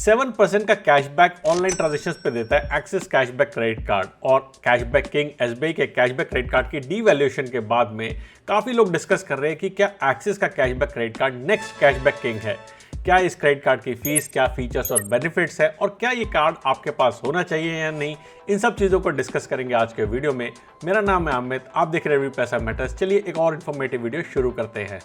7% का cashback online transactions पे देता है एक्सिस कैशबैक क्रेडिट कार्ड। और कैशबैक किंग एसबीआई के कैशबैक क्रेडिट कार्ड की डीवैल्यूएशन के बाद में काफी लोग डिस्कस कर रहे हैं कि क्या एक्सिस का cashback credit card next cashback king है। क्या इस क्रेडिट कार्ड की फीस, क्या फीचर्स और बेनिफिट्स है और क्या ये कार्ड आपके पास होना चाहिए या नहीं, इन सब चीजों को डिस्कस करेंगे आज के वीडियो में। मेरा नाम है अमित, आप देख रहे हैं पैसा मैटर्स। चलिए एक और इन्फॉर्मेटिव वीडियो शुरू करते हैं।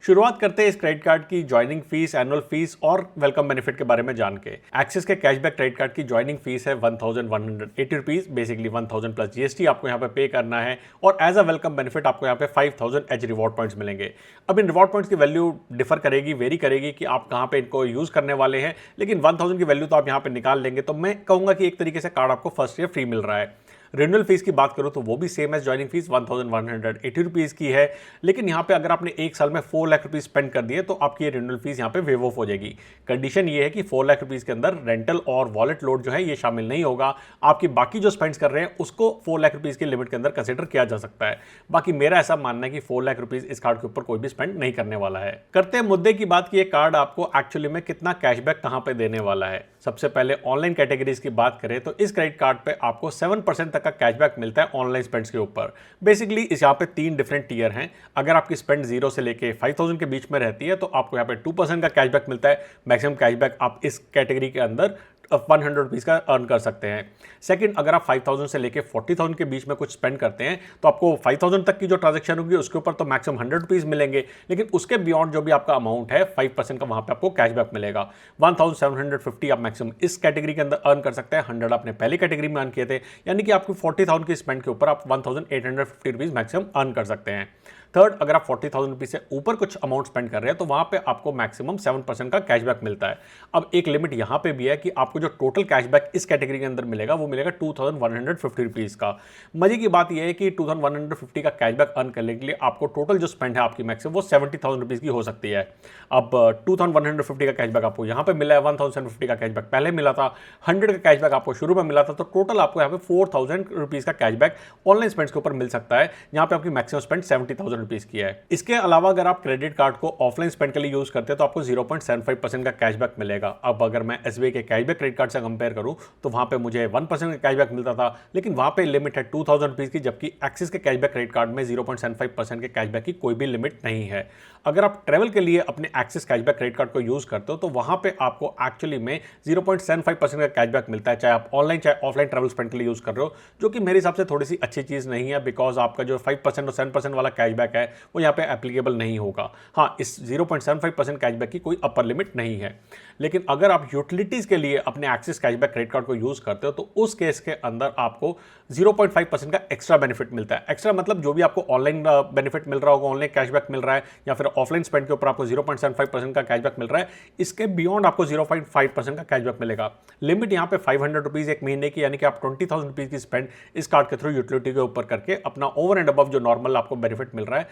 शुरुआत करते हैं इस क्रेडिट कार्ड की ज्वाइनिंग फीस, एनुअल फीस और वेलकम बेनिफिट के बारे में जान के। एक्सिस के कैशबैक क्रेडिट कार्ड की ज्वाइनिंग फीस है 1180 रुपीज, बेसिकली 1000 प्लस जीएसटी आपको यहाँ पे पे करना है। और एज अ वेलकम बेनिफिट आपको यहाँ पे 5000 एच रिवॉर्ड पॉइंट्स मिलेंगे। अब इन रिवॉर्ड पॉइंट्स की वैल्यू डिफर करेगी, वेरी करेगी कि आप कहाँ पे इनको यूज करने वाले हैं, लेकिन 1000 की वैल्यू तो आप यहाँ पे निकाल लेंगे। तो मैं कहूँगा कि एक तरीके से कार्ड आपको फर्स्ट ईयर फ्री मिल रहा है। रिन्यूअल फीस की बात करूं तो वो भी same as joining fee 1180 rupees की है, लेकिन यहाँ पे अगर आपने एक साल में 4 लाख रुपीज स्पेंड कर दिए तो आपकी ये रिन्यूअल फीस यहाँ पे वेव ऑफ हो जाएगी। कंडीशन ये है कि 4 लाख रुपीज के अंदर रेंटल और वॉलेट लोड जो है ये शामिल नहीं होगा। आपकी बाकी जो स्पेंड्स कर रहे हैं उसको 4 लाख रुपीज की लिमिट के अंदर कंसिडर किया जा सकता है। बाकी मेरा ऐसा मानना है कि 4 लाख रुपीज इस कार्ड के ऊपर कोई भी स्पेंड नहीं करने वाला है। करते हैं मुद्दे की बात कि ये कार्ड आपको एक्चुअली में कितना कैशबैक कहां पे देने वाला है। सबसे पहले ऑनलाइन कैटेगरीज की बात करें तो इस क्रेडिट कार्ड पे आपको 7% तक का कैशबैक मिलता है ऑनलाइन स्पेंड्स के ऊपर। बेसिकली इस यहाँ पे 3 डिफरेंट टियर हैं। अगर आपकी स्पेंड 0 से लेके 5000 के बीच में रहती है तो आपको यहाँ पे 2% का कैशबैक मिलता है। मैक्सिमम कैशबैक आप इस कैटेगरी के अंदर 100 रुपीज का अर्न कर सकते हैं। सेकंड, अगर आप 5000 से लेके 40000 के बीच में कुछ स्पेंड करते हैं तो आपको 5000 तक की जो ट्रांजैक्शन होगी उसके ऊपर तो मैक्सिमम 100 रुपीज मिलेंगे, लेकिन उसके बियॉन्ड जो भी आपका अमाउंट है 5% का वहां पे आपको कैशबैक मिलेगा। 1750 आप मैक्सिमम इस कैटेगरी के अंदर अर्न कर सकते हैं। 100 आपने पहली कैटेगरी में अर्न किए थे, यानी कि आपकी 40000 की स्पेंड के ऊपर आप 1850 रुपीज मैक्सिमम अर्न कर सकते हैं। थर्ड, अगर आप 40000 रुपीज से ऊपर कुछ अमाउंट स्पेंड कर रहे हैं तो वहां पे आपको मैक्सिमम 7% का कैशबैक मिलता है। अब एक लिमिट यहां पे भी है कि आपको जो टोटल कैशबैक इस कैटेगरी के अंदर मिलेगा वो मिलेगा 2150 रुपीज का। मजे की बात यह है कि 2150 का कैशबैक अर्न करने के लिए आपको टोटल जो स्पेंड है आपकी मैक्सिमम वो 70000 रुपीज की हो सकती है। अब 2150 का कैशबैक आपको यहां पे मिला है, 1050 का कैशबैक पहले मिला था, 100 का कैशबैक आपको शुरू में मिला था, तो टोटल आपको यहाँ पे 4000 रुपीज का कैशबैक ऑनलाइन स्पेंड्स के ऊपर मिल सकता है। यहाँ पे आपकी मैक्सिमम स्पेंड 70000 रुपीज की है। इसके अलावा अगर आप क्रेडिट कार्ड को ऑफलाइन स्पेंड के लिए यूज करते हैं तो आपको 0.75% का कैशबैक मिलेगा। अब अगर मैं एसबीआई के कैशबैक क्रेडिट कार्ड से कंपेयर करूं तो वहां पे मुझे 1% का कैशबैक मिलता था, लेकिन वहां पे लिमिट है 2000 रुपीज की, जबकि एक्सिस के कैशबैक क्रेडिट कार्ड में 0.75% के कैशबैक की कोई भी लिमिट नहीं है। अगर आप ट्रेवल के लिए अपने एक्सिस कैशबैक क्रेडिट कार्ड को यूज करते हो तो वहां पे आपको एक्चुअली में 0.75% का कैशबैक मिलता है, चाहे आप ऑनलाइन चाहे ऑफलाइन ट्रेवल स्पेंड के लिए यूज कर रहे हो, जो कि मेरे हिसाब से थोड़ी सी अच्छी चीज नहीं है। बिकॉज आपका जो 5% और 7% वाला कैशबैक है वो यहाँ पे एप्लीकेबल नहीं होगा। हाँ, इस 0.75% कैशबैक की कोई अपर लिमिट नहीं है। लेकिन अगर आप यूटिलिटीज के लिए अपने एक्सिस कैशबैक क्रेडिट कार्ड को यूज करते हो तो उस केस के अंदर आपको 0.5% का एक्स्ट्रा बेनिफिट मिलता है। एक्स्ट्रा मतलब जो भी आपको ऑनलाइन बेनिफिट मिल रहा होगा, ऑनलाइन कैशबैक मिल रहा है या फिर ऑफलाइन स्पेंड के ऊपर आपको 0.75% का कैशबैक मिल रहा है, इसके बियॉन्ड आपको 0.5% का कैशबैक मिलेगा। लिमिट यहाँ पे 500 रुपीज एक महीने की, यानी कि आप 20,000 रुपीज की स्पेंड इस कार्ड के थ्रू यूटिलिटी के ऊपर करके अपना ओवर एंड अबव जो नॉर्मल आपको बेनिफिट मिल रहा है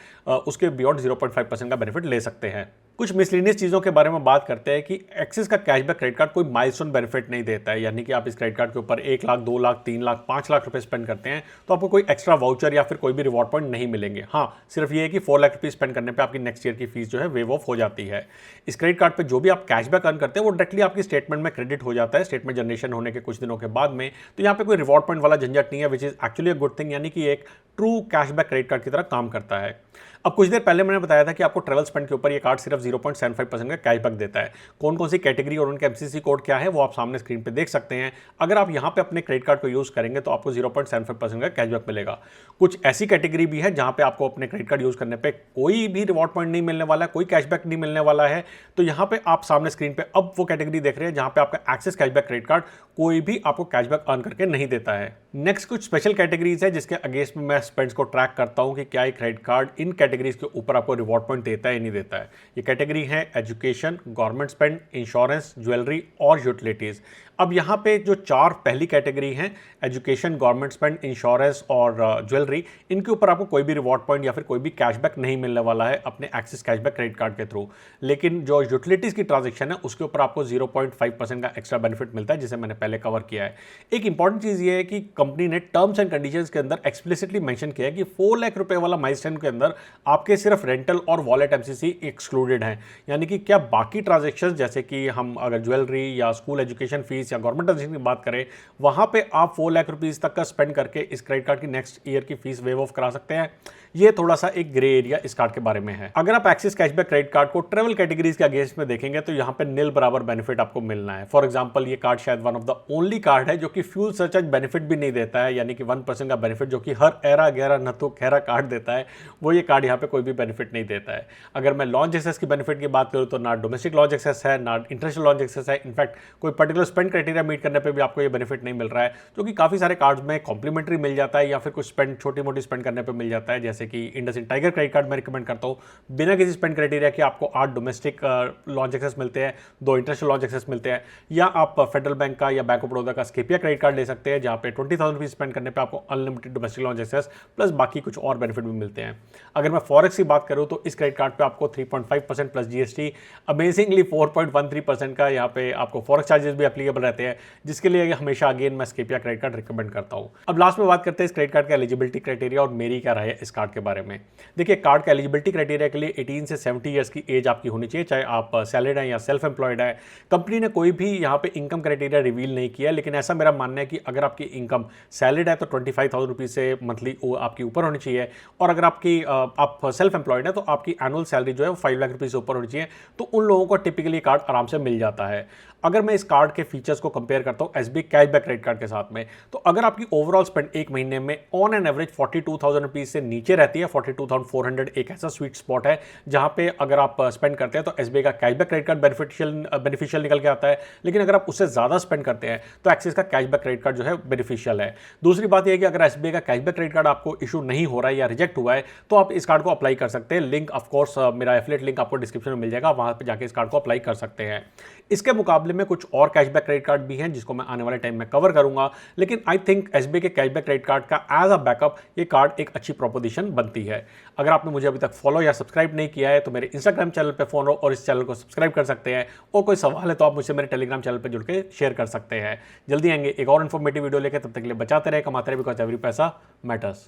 उसके बियॉन्ड 0.5% का बेनिफिट ले सकते हैं। कुछ मिसलिनियस चीजों के बारे में बात करते हैं कि एक्सिस का कैशबैक क्रेडिट कार्ड कोई माइलस्टोन बेनिफिट नहीं देता है, यानी कि आप इस क्रेडिट कार्ड के ऊपर 1 लाख, 2 लाख, 3 लाख, 5 लाख रुपए स्पेंड करते हैं तो आपको कोई एक्स्ट्रा वाउचर या फिर कोई भी रिवॉर्ड पॉइंट नहीं मिलेंगे। हाँ, सिर्फ ये है कि 4 लाख रुपीज स्पेंड करने पे आपकी नेक्स्ट ईयर की फीस जो है वेव ऑफ हो जाती है। इस क्रेडिट कार्ड पे जो भी आप कैशबैक अर्न करते हैं वो डायरेक्टली आपकी स्टेटमेंट में क्रेडिट हो जाता है, स्टेटमेंट जनरेशन होने के कुछ दिनों के बाद में। तो यहाँ पे कोई रिवॉर्ड पॉइंट वाला झंझट नहीं है, which is actually a good thing, यानी कि एक ट्रू कैशबैक क्रेडिट कार्ड की तरह काम करता है। अब कुछ देर पहले मैंने बताया था कि आपको ट्रैवल स्पेंड के ऊपर ये कार्ड सिर्फ 0.75% का कैशबैक देता है। कौन कौन सी कैटेगरी और उनके एमसीसी कोड क्या है वो आप सामने स्क्रीन पे देख सकते हैं। अगर आप यहाँ पे अपने क्रेडिट कार्ड को यूज करेंगे तो आपको 0.75% का कैशबैक मिलेगा। कुछ ऐसी कैटेगरी भी है जहां पे आपको अपने क्रेडिट कार्ड यूज करने पे कोई भी रिवॉर्ड पॉइंट नहीं मिलने वाला है, कोई कैशबैक नहीं मिलने वाला है। तो यहाँ पे आप सामने स्क्रीन पे अब वो कैटेगरी देख रहे हैं जहां पे आपका एक्सिस कैशबैक क्रेडिट कार्ड कोई भी आपको कैशबैक अर्न करके नहीं देता है। नेक्स्ट कुछ स्पेशल कैटेगरीज है जिसके अगेंस्ट में मैं स्पेंड्स को ट्रैक करता हूं कि क्या ये क्रेडिट कार्ड इन कैटेगरीज के ऊपर आपको रिवॉर्ड पॉइंट देता है या नहीं देता है। ये कैटेगरी है education, government spend, insurance, jewellery और यूटिलिटीज। अब यहाँ पे जो 4 पहली कैटेगरी हैं, एजुकेशन, गवर्नमेंट स्पेंड, इंश्योरेंस और ज्वेलरी, इनके ऊपर आपको कोई भी रिवॉर्ड पॉइंट या फिर कोई भी कैशबैक नहीं मिलने वाला है अपने एक्सिस कैशबैक क्रेडिट कार्ड के थ्रू। लेकिन जो यूटिलिटीज की ट्रांजेक्शन है उसके ऊपर आपको 0.5% का एक्स्ट्रा बेनिफिट मिलता है, जिसे मैंने पहले कवर किया है। एक इंपॉर्टेंट चीज ये है कि कंपनी ने टर्म्स एंड कंडीशंस के अंदर एक्सप्लिसिटली मेंशन किया है कि 4 लाख रुपए वाला माइलस्टोन के अंदर आपके सिर्फ रेंटल और वॉलेट एमसीसी एक्सक्लूडेड हैं। यानी कि क्या बाकी ट्रांजेक्शन जैसे कि हम अगर ज्वेलरी या स्कूल एजुकेशन फीस या गवर्नमेंट ट्रांजेक्शन की बात करें, वहां पे आप 4 लाख रुपीज तक का स्पेंड करके इस क्रेडिट कार्ड की नेक्स्ट ईयर की फीस वेव ऑफ करा सकते हैं। ये थोड़ा सा एक ग्रे एरिया इस कार्ड के बारे में है। अगर आप एक्सिस कैशबैक क्रेडिट कार्ड को ट्रेवल कैटेगरीज के अगेंस्ट में देखेंगे तो यहाँ पे नील बराबर बेनिफिट आपको मिलना है। फॉर एग्जांपल ये कार्ड शायद one of the only card है जो कि फ्यूल सरचार्ज बेनिफिट भी नहीं देता है, यानी कि 1% का बेनिफिट जो कि हर एरा गहरा नथु खैरा कार्ड देता है, वो ये कार्ड यहाँ पे कोई भी बेनिफिट नहीं देता है। अगर मैं लॉन्च एक्सेस की बेनिफिट की बात करूँ तो ना डोमेस्टिक लॉन्च एक्सेस है ना इंटरनेशनल लॉन्च एक्सेस है। इनफैक्ट कोई पर्टिकुलर स्पेंड क्राइटेरिया मीट करने पर भी आपको ये बेनिफिट नहीं मिल रहा है, जो कि काफी सारे कार्ड में कॉम्प्लीमेंट्री मिल जाता है या फिर कुछ स्पेंड छोटी मोटी स्पेंड करने पर मिल जाता है। जैसे कि इंडसइंड टाइगर क्रेडिट कार्ड मैं रिकमेंड करता हूँ, बिना किसी स्पेंड क्राइटेरिया के आपको 8 डोमेस्टिक लॉन्च एक्सेस मिलते हैं, 2 इंटरनेशनल लॉन्च एक्सेस मिलते हैं। या आप फेडरल बैंक का या बैंक ऑफ बड़ौदा का स्केपिया क्रेडिट कार्ड ले सकते हैं, जहां पे 20,000 रुपीज स्पेंड करने पे आपको unlimited domestic lounge access plus बाकी कुछ और बेनिफिट भी मिलते हैं। अगर मैं फॉरेक्स की बात करूं तो इस क्रेडिट कार्ड पे आपको 3.5% प्लस जीएसटी, अमेजिंगली 4.13% का यहाँ पे आपको फॉरेक्स चार्जेस भी एप्लीकेबल रहते हैं, जिसके लिए हमेशा अगेन मैं स्केपिया क्रेडिट कार्ड रिकमेंड करता हूँ। अब लास्ट में बात करते हैं इस क्रेडिट कार्ड का एलिजिबिलिटी क्राइटेरिया और मेरी क्या राय है इस कार्ड के बारे में। देखिए, कार्ड का एलिजिबिलिटी क्राइटेरिया के लिए 18 से 70 ईयर्स की एज आपकी होनी चाहिए, चाहे आप सैलरीड हैं या सेल्फ एम्प्लॉयड है। कंपनी ने कोई भी यहाँ पे इनकम क्राइटेरिया रिवील नहीं किया, लेकिन ऐसा मेरा मानना है कि अगर आपकी इनकम सैलरीड है तो 25,000 रुपीज से मंथली आपकी ऊपर होनी चाहिए, और अगर आप सेल्फ एम्प्लॉयड है तो आपकी एनुअल सैलरी जो है वो 5 लाख रुपीज से ऊपर होनी चाहिए। तो उन लोगों को टिपिकली कार्ड आराम से मिल जाता है। अगर मैं इस कार्ड के फीचर्स को कंपेयर करता हूं एसबीआई कैशबैक क्रेडिट कार्ड के साथ में, तो अगर आपकी ओवरऑल स्पेंड एक महीने में ऑन एन एवरेज 42,000 रुपीज से नीचे रहती है, 42,400 एक ऐसा स्वीट स्पॉट है जहां पे अगर आप स्पेंड करते हैं तो एसबीआई का कैशबैक क्रेडिट कार्ड बेनिफिशियल निकल के आता है। लेकिन अगर आप उससे ज्यादा स्पेंड करते हैं तो एक्सिस का कैशबैक क्रेडिट कार्ड जो है बेनिफिशियल है। दूसरी बात यह है कि अगर एसबीआई का कैशबैक क्रेडिट कार्ड आपको इशू नहीं हो रहा है या रिजेक्ट हुआ है तो आप इस कार्ड को अप्लाई कर सकते हैं। लिंक ऑफकोर्स मेरा एफिलिएट लिंक आपको डिस्क्रिप्शन में मिल जाएगा, वहां पर जाकर इस कार्ड को अप्लाई कर सकते हैं। इसके मुकाबले में कुछ और कैशबैक क्रेडिट कार्ड भी हैं जिसको मैं आने वाले टाइम में कवर करूंगा, लेकिन आई थिंक एसबीआई के कैशबैक क्रेडिट कार्ड का एज अ बैकअप ये कार्ड एक अच्छी प्रोपोजिशन बनती है। अगर आपने मुझे अभी तक फॉलो या सब्सक्राइब नहीं किया है तो मेरे इंस्टाग्राम चैनल पे फॉलो और इस चैनल को सब्सक्राइब कर सकते हैं, और कोई सवाल है तो आप मुझसे मेरे टेलीग्राम चैनल पर जुड़ के शेयर कर सकते हैं। जल्दी आएंगे एक और इन्फॉर्मेटिव वीडियो लेकर, तब तक के लिए बचाते रहे, कमाते रहे, बिकॉज एवरी पैसा मैटर्स।